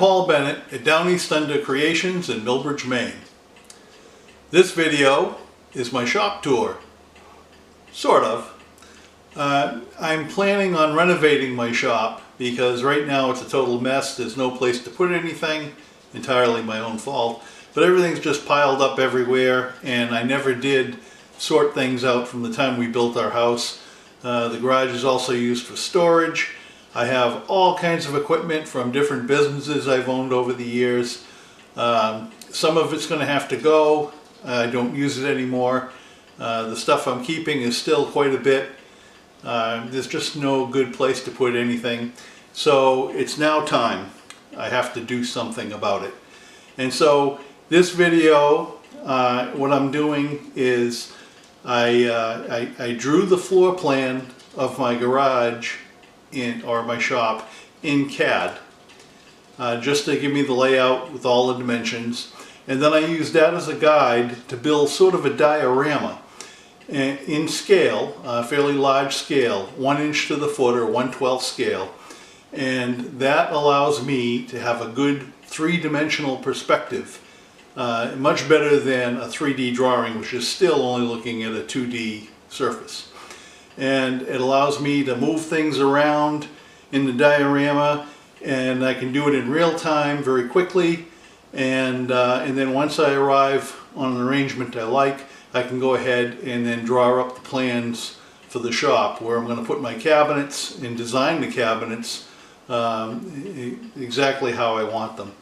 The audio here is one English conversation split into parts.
Paul Bennett at Downeast Creations in Millbridge, Maine. This video is my shop tour. Sort of. I'm planning on renovating my shop because right now it's a total mess. There's no place to put anything. Entirely my own fault. But everything's just piled up everywhere, and I never did sort things out from the time we built our house. The garage is also used for storage. I have all kinds of equipment from different businesses I've owned over the years. Some of it's going to have to go. I don't use it anymore. The stuff I'm keeping is still quite a bit. There's just no good place to put anything. So it's now time. I have to do something about it. And so this video, what I'm doing is I drew the floor plan of my garage or my shop in CAD, just to give me the layout with all the dimensions, and then I used that as a guide to build sort of a diorama in scale, fairly large scale, 1 inch to the foot or 1/12 scale, and that allows me to have a good three-dimensional perspective, much better than a 3D drawing, which is still only looking at a 2D surface. And it allows me to move things around in the diorama, and I can do it in real time very quickly, and then once I arrive on an arrangement I like, I can go ahead and then draw up the plans for the shop where I'm going to put my cabinets and design the cabinets exactly how I want them.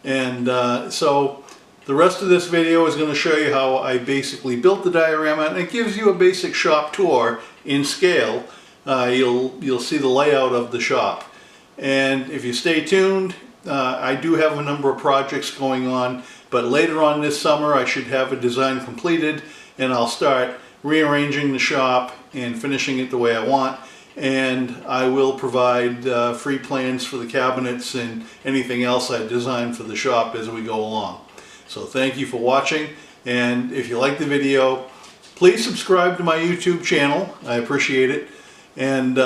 And so the rest of this video is going to show you how I basically built the diorama, and it gives you a basic shop tour in scale. You'll see the layout of the shop. And if you stay tuned, I do have a number of projects going on, but later on this summer I should have a design completed, and I'll start rearranging the shop and finishing it the way I want. And I will provide free plans for the cabinets and anything else I design for the shop as we go along. So thank you for watching, and if you like the video, please subscribe to my YouTube channel. I appreciate it. And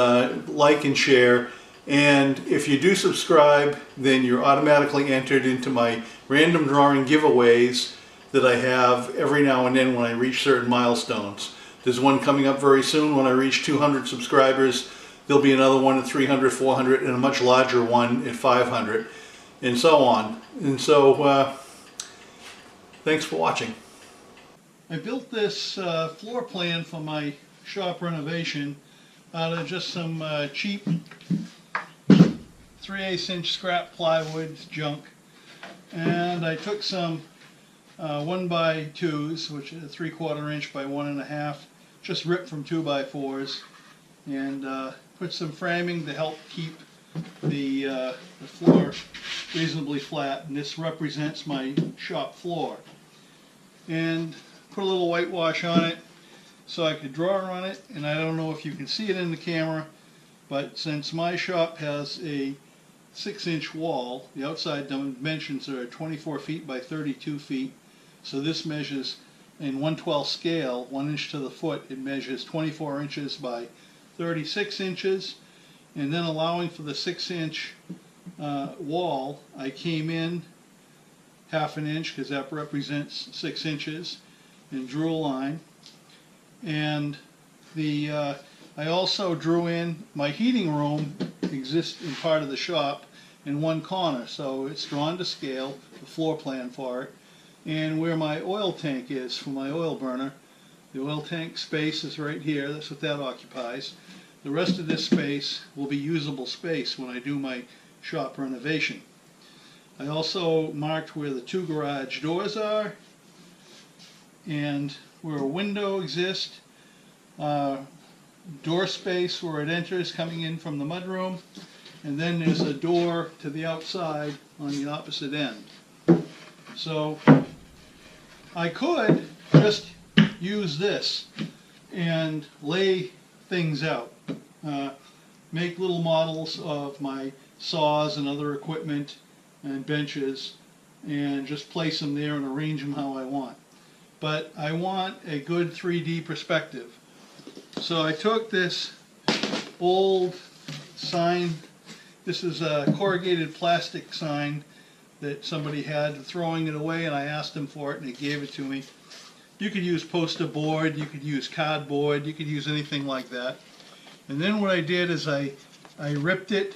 like and share. And if you do subscribe, then you're automatically entered into my random drawing giveaways that I have every now and then when I reach certain milestones. There's one coming up very soon when I reach 200 subscribers. There'll be another one at 300, 400, and a much larger one at 500, and so on. And so, thanks for watching. I built this floor plan for my shop renovation out of just some cheap 3/8 inch scrap plywood junk, and I took some 1x2s, which is 3/4 inch by 1.5, just ripped from 2x4s, and put some framing to help keep the floor reasonably flat, and this represents my shop floor. And put a little whitewash on it so I could draw on it, and I don't know if you can see it in the camera, but since my shop has a 6-inch wall, the outside dimensions are 24 feet by 32 feet, so this measures in 1/12 scale, 1 inch to the foot. It measures 24 inches by 36 inches, and then allowing for the 6-inch wall, I came in 1/2 inch because that represents 6 inches, and drew a line. And I also drew in my heating room exists in part of the shop in one corner, so it's drawn to scale, the floor plan for it, and where my oil tank is for my oil burner. The oil tank space is right here. That's what that occupies. The rest of this space will be usable space when I do my shop renovation. I also marked where the 2 garage doors are and where a window exists, door space where it enters coming in from the mudroom, and then there's a door to the outside on the opposite end. So I could just use this and lay things out, make little models of my saws and other equipment and benches, and just place them there and arrange them how I want. But I want a good 3D perspective. So I took this old sign. This is a corrugated plastic sign that somebody had throwing it away, and I asked them for it and they gave it to me. You could use poster board, you could use cardboard, you could use anything like that. And then what I did is I ripped it.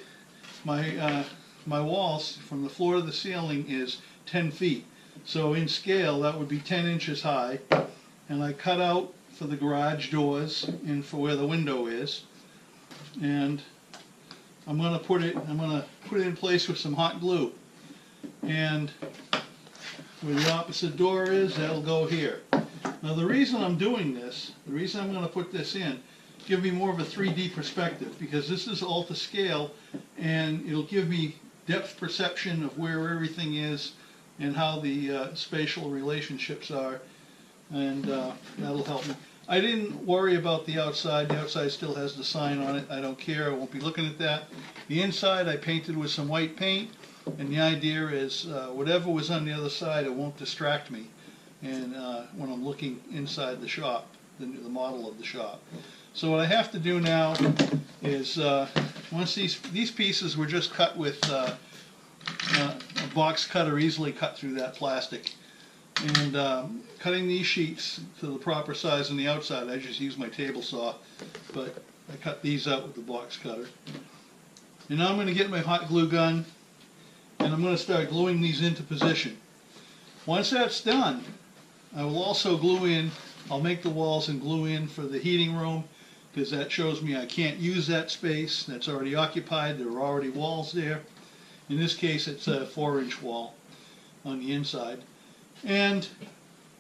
My walls from the floor to the ceiling is 10 feet. So in scale that would be 10 inches high. And I cut out for the garage doors and for where the window is. And I'm going to put it in place with some hot glue. And where the opposite door is, that'll go here. Now the reason I'm doing this, the reason I'm going to put this in, give me more of a 3D perspective, because this is all to scale, and it'll give me depth perception of where everything is and how the spatial relationships are, and that'll help me. I didn't worry about the outside. The outside still has the sign on it. I don't care. I won't be looking at that. The inside I painted with some white paint, and the idea is whatever was on the other side, it won't distract me. And when I'm looking inside the shop, the model of the shop. So what I have to do now is, once these pieces were just cut with a box cutter, easily cut through that plastic. And cutting these sheets to the proper size on the outside, I just use my table saw, but I cut these out with the box cutter. And now I'm going to get my hot glue gun, and I'm going to start gluing these into position. Once that's done, I will also glue in, I'll make the walls and glue in for the heating room, because that shows me I can't use that space. That's already occupied. There are already walls there. In this case, it's a 4-inch wall on the inside. And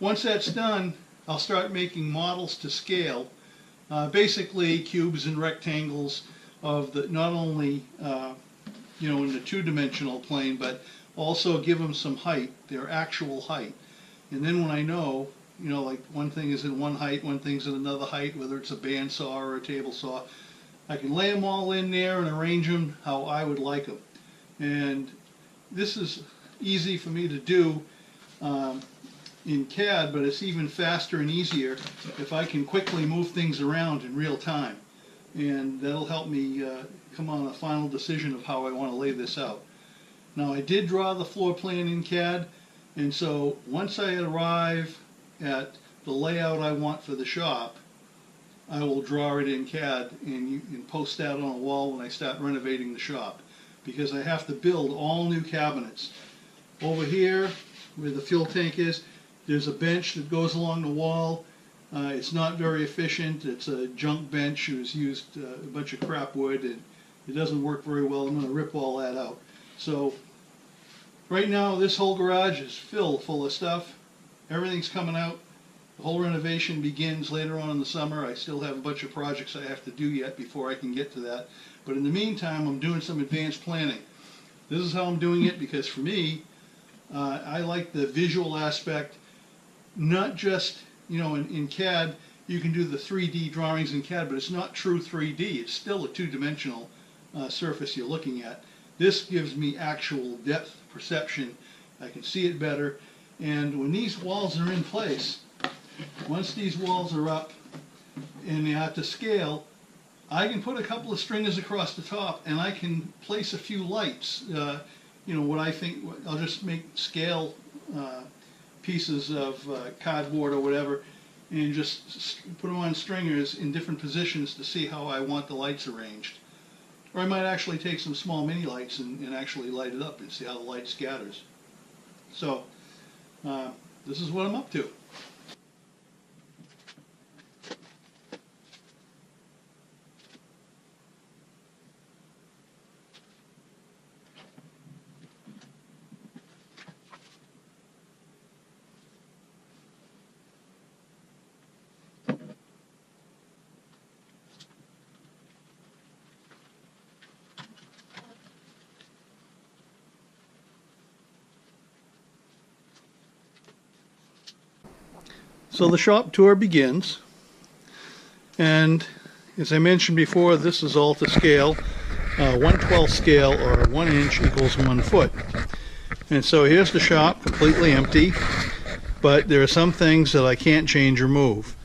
once that's done, I'll start making models to scale, basically cubes and rectangles of the, not only in the two-dimensional plane, but also give them some height, their actual height. And then when I know, like one thing is in one height, one thing's in another height, whether it's a bandsaw or a table saw, I can lay them all in there and arrange them how I would like them. And this is easy for me to do in CAD, but it's even faster and easier if I can quickly move things around in real time. And that'll help me come on a final decision of how I want to lay this out. Now I did draw the floor plan in CAD, and so once I arrive at the layout I want for the shop, I will draw it in CAD, and you can post that on a wall when I start renovating the shop, because I have to build all new cabinets. Over here where the fuel tank is, there's a bench that goes along the wall. It's not very efficient. It's a junk bench. It was used a bunch of crap wood, and it doesn't work very well. I'm going to rip all that out. So right now this whole garage is full of stuff. Everything's coming out. The whole renovation begins later on in the summer. I still have a bunch of projects I have to do yet before I can get to that. But in the meantime, I'm doing some advanced planning. This is how I'm doing it, because for me, I like the visual aspect. Not just, in CAD, you can do the 3D drawings in CAD, but it's not true 3D. It's still a two-dimensional surface you're looking at. This gives me actual depth perception. I can see it better. And when these walls are in place, once these walls are up and they are to scale, I can put a couple of stringers across the top, and I can place a few lights. What I think, I'll just make scale pieces of cardboard or whatever, and just put them on stringers in different positions to see how I want the lights arranged. Or I might actually take some small mini lights and actually light it up and see how the light scatters. So this is what I'm up to. So the shop tour begins, and as I mentioned before, this is all to scale, 1/12 scale, or 1 inch equals 1 foot. And so here's the shop, completely empty, but there are some things that I can't change or move.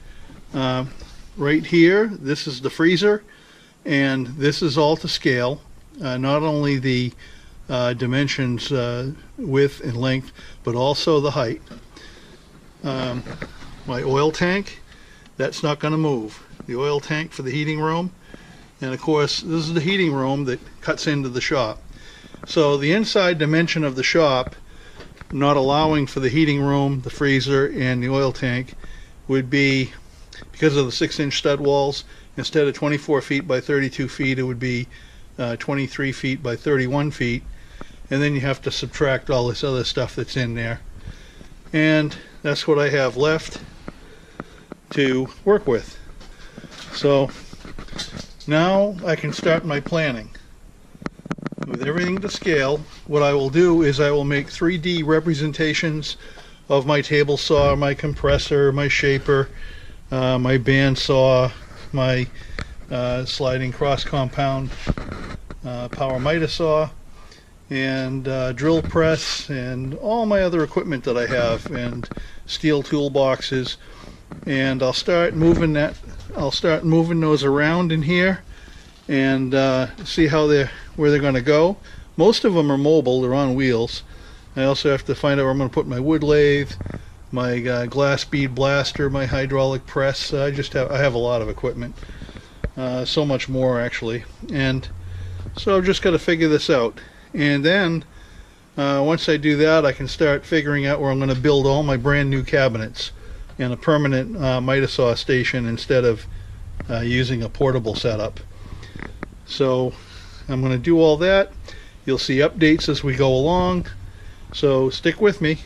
Right here, this is the freezer, and this is all to scale. Not only the dimensions, width and length, but also the height. My oil tank, that's not going to move. The oil tank for the heating room, and of course this is the heating room that cuts into the shop. So the inside dimension of the shop, not allowing for the heating room, the freezer, and the oil tank, would be, because of the 6-inch stud walls, instead of 24 feet by 32 feet, it would be 23 feet by 31 feet. And then you have to subtract all this other stuff that's in there. And that's what I have left to work with. So now I can start my planning. With everything to scale, what I will do is I will make 3D representations of my table saw, my compressor, my shaper, my bandsaw, my sliding cross compound power miter saw, and drill press, and all my other equipment that I have, and steel toolboxes. And I'll start moving those around in here and see how where they're going to go. Most of them are mobile, they're on wheels. I also have to find out where I'm going to put my wood lathe, my glass bead blaster, my hydraulic press. I have a lot of equipment, so much more actually, and so I've just got to figure this out. And then once I do that, I can start figuring out where I'm going to build all my brand new cabinets in a permanent miter saw station instead of using a portable setup. So I'm going to do all that. You'll see updates as we go along, so stick with me.